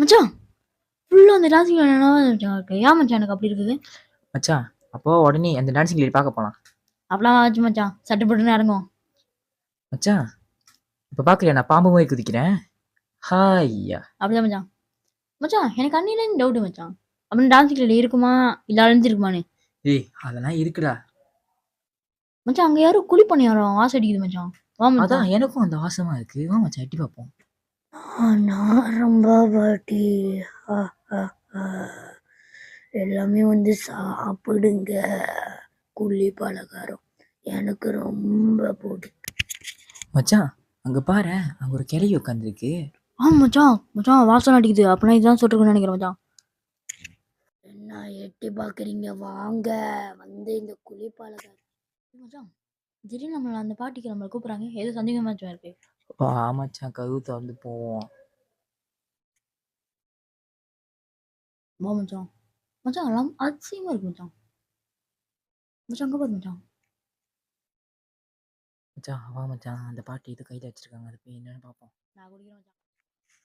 மச்சான் ஃபுல்லாக அந்த டான்ஸிங் மச்சான் இருக்கு. ஏன் மச்சான் எனக்கு அப்படி இருக்குது? மச்சான் அப்போ உடனே அந்த டான்சிங் லேடி பார்க்க போகலாம். அப்படிலாம் ஆச்சு மச்சான், சட்டு போட்டுன்னு இறங்கும். மச்சான் இப்போ பார்க்கலையா, நான் பாம்பு போய் குதிக்கிறேன். ஹாய்யா அப்படிதான் மச்சான். மச்சான் எனக்கு அன்னில டவுட்டு மச்சான், அப்படின்னு டான்ஸிங் லேடி இருக்குமா இல்லை அழிஞ்சிருக்குமான்னு. ஏய் அதெல்லாம் இருக்குடா மச்சான். அங்கே யாரும் குழி பண்ணியாரம் ஆசை அடிக்குது மச்சான். வா மச்சான். அதான் எனக்கும் அந்த ஆசைமா இருக்கு. வா மச்சான் எட்டி பார்ப்போம். நான் ரொம்ப பாட்டி எல்லாமே வந்து சாப்பிடுங்க. குழி பலகாரம் எனக்கு ரொம்ப பிடிக்கும். மச்சான் அங்க பாரு, அங்க ஒரு கிளவி உட்காந்துருக்கு. மச்சான் மச்சான் வாசனை அடிக்குது. அப்படின்னா இதுதான் சொல்லிருக்குன்னு நினைக்கிறேன் மச்சான். என்ன எட்டி பார்க்குறீங்க? வாங்க வந்து இந்த குழி பலகாரம். மச்சான் திடீர்னு நம்மள அந்த பாட்டிக்கு நம்மளை கூப்பிட்றாங்க. ஏதோ சந்தேகமா இருக்கு. வா மச்சான் கதவு திறந்து போவோம். வா மச்சான். மச்சான் எல்லாம் அதிசயமா இருக்கு மச்சான். மச்சான் அங்கே பாரு மச்சான். மச்சான் வா மச்சான், அந்த பாட்டி இது கையில் வச்சிருக்காங்க, அது போய் என்னன்னு பார்ப்போம். நான் குடிக்கிறேன் மச்சான்.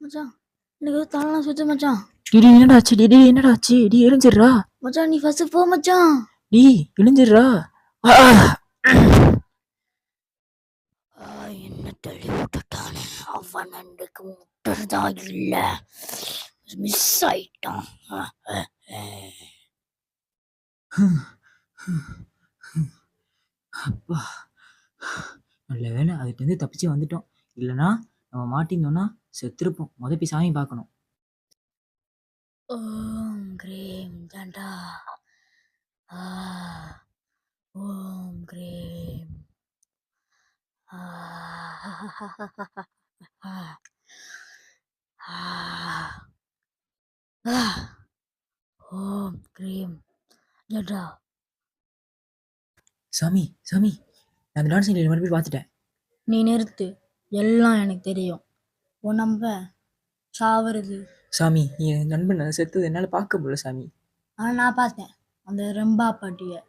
மச்சான் எனக்கு ஏதோ தலைலாம் சுத்து மச்சான். டிடி என்னடா ஆச்சு? டிடி என்னடா ஆச்சு? டி எழுஞ்சிடுறா. மச்சான் நீ ஃபர்ஸ்ட் போ மச்சான். டி எழுஞ்சிடுறா. என்ன தள்ளி விட்டுட்டானே, அவன் எனக்கு முட்டுறதா இல்ல, மிஸ் ஆயிட்டான். அப்பா நல்ல வேலை அதுக்கு தப்பிச்சு வந்துட்டோம். இல்லைன்னா நம்ம மாட்டிருந்தோம்னா செத்துருப்போம். போய் சாமி பார்க்கணும். ஓம் கிரீம் தண்டா. ஓம் கிரீம். ஓம் கிரீம் தண்டா. சாமி சாமி, நான் அந்த டான்ஸிங் லேடி மறுபடியும் பார்த்துட்டேன். நீ நிறுத்து, எல்லாம் எனக்கு தெரியும். உன் நம்ப சாவுறது. சாமி என் நண்பன் செத்தது என்னால் பார்க்க முடியல சாமி. ஆனால் நான் பார்த்தேன் அந்த ரெம்பா பாட்டியை.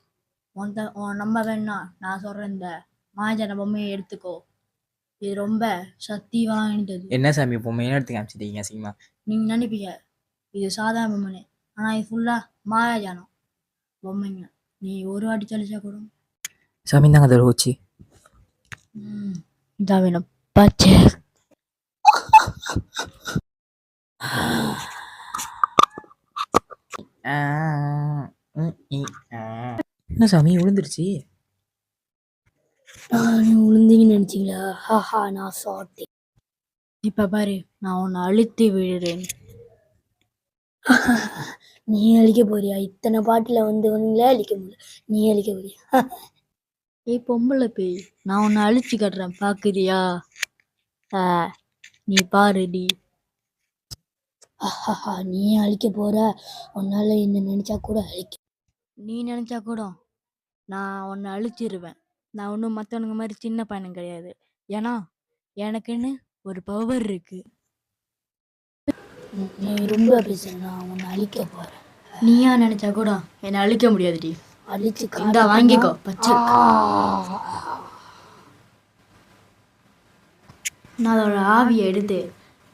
உன் நம்ப வேணா நான் சொல்கிறேன், இந்த மாயஜன பொம்மையை எடுத்துக்கோ. இது ரொம்ப சக்தி வாய்ந்தது. என்ன சாமி பொம்மை என்ன எடுத்து காமிச்சிட்டீங்க சினிமா? நீங்கள் நினைப்பீங்க இது சாதாரண பொம்மைன்னு, ஆனால் இது ஃபுல்லாக மாயாஜானம் பொம்மைங்க. நீ ஒரு வாட்டி தெளிச்சா கூட. சாமி தாங்க அதை வச்சு இதான் வேணும் பச்சை. என்ன சாமி விழுந்துருச்சு? நீ விழுந்தீங்கன்னு நினைச்சீங்களா? ஹாஹா நான் சாட்டேன். இப்ப பாரு, நான் உன்னை அழுத்தி விழுறேன். நீ அழிக்க போறியா? இத்தனை பாட்டில் வந்தவனுங்களே அழிக்க முடியல, நீ அழிக்க போறியா? ஏய் பொம்பளை பேய், நான் உன்னை அழிச்சு கட்டுறேன், பாக்குறியா? நீ பாருடி. நீ அழிக்க போற, உன்னால என்ன நினைச்சா கூட அழிக்க. நீ நினைச்சா கூட நான் உன்னை அழிச்சிருவேன். நான் ஒன்றும் மற்றவனுங்க மாதிரி சின்ன பையனும் கிடையாது. ஏன்னா எனக்குன்னு ஒரு பவர் இருக்கு. நீ ரொம்ப பேசுற, நான் உன்னை அழிக்க போறேன். நீயா நினைச்சா கூட என்னை அழிக்க முடியாதுடி. அழிச்சு இந்தா வாங்கிக்கோ பச்சை. நான் அதோட ஆவியை எடுத்து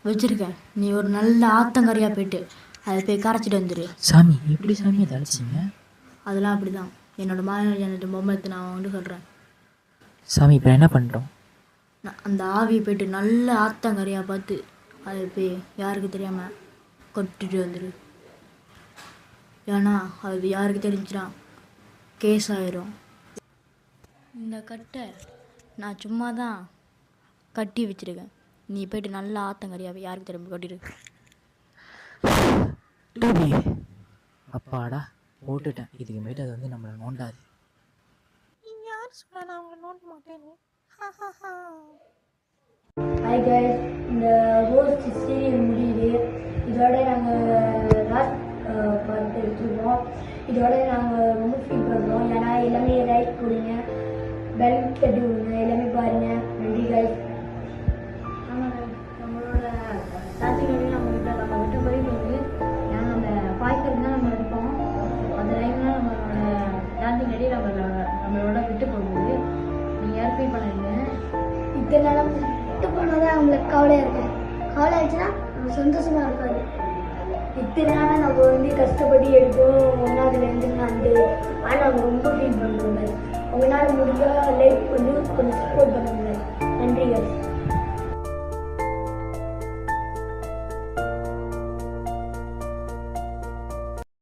வச்சிருக்கேன். நீ ஒரு நல்ல ஆத்தங்கரையா போயிட்டு அதை போய் கரைச்சிட்டு வந்துடு. சாமி எப்படி சாமி அதை அழைச்சிங்க? அதெல்லாம் அப்படிதான். என்னோட மாநில பொம்மை நான் வந்து சொல்கிறேன். சாமி இப்போ என்ன பண்ணுறோம்? நான் அந்த ஆவியை போயிட்டு நல்ல ஆத்தங்கரையாக பார்த்து அதை போய் யாருக்கு தெரியாமல் கொட்டிட்டு வந்துடு. ஏன்னா அது யாருக்கு தெரிஞ்சுன்னா கேஸ் ஆயிரும். இந்த கட்டை நான் சும்மா தான் கட்டி வச்சிருக்கேன். நீ போயிட்டு நல்ல ஆத்தங்கரையாவே யாருக்கு தெரியாமல் கொட்டிடு. அப்பாடா போட்டுட்டேன். இதுக்கு மேட்டு அது நம்மளை நோண்டாது. யார் சொன்னா நான் அவங்களை நோண்ட மாட்டேன்னு? ஹாய் கைஸ், இந்த ரோஸ்ட் சீரியல் முடியுது. இதோட நாங்கள் லாஸ்ட் பார்ட் எடுத்துருக்கோம். இதோட நாங்கள் ரொம்ப ஃபீல் பண்ணுறோம். ஏன்னா எல்லாமே லைக் கொடுங்க, பெல் தட்டி விடுங்க, எல்லாமே பாருங்கள். நன்றி கைஸ். ஆமாங்க, நம்மளோட டான்ஸிங் நம்ம விட்ட போயிட்டு வந்து ஏன்னா அந்த பாய்க்கிறது தான் நம்ம இருப்போம். அந்த டைம்லாம் நம்மளோட டான்ஸிங் ரெடி நம்மளோட விட்டு போகுது. நீங்கள் யாரும் ஃபீல் பண்ணுறீங்க? இத்தனை நாளும் விட்டு போனதான் அவங்களுக்கு கவலையாக இருக்கு. கவலை ஆயிடுச்சுன்னா நம்ம சந்தோஷமாக இருக்காது. இத்தனை நாள் நம்ம வந்து கஷ்டப்பட்டு எடுத்தோம் ஒன்றாவதுலேருந்து அந்த ஆனால் அவங்க ரொம்ப ஃபீல் பண்ணுறாங்க. அவங்களால முடிஞ்சால் லைக் வந்து கொஞ்சம் சப்போர்ட் பண்ணுங்க.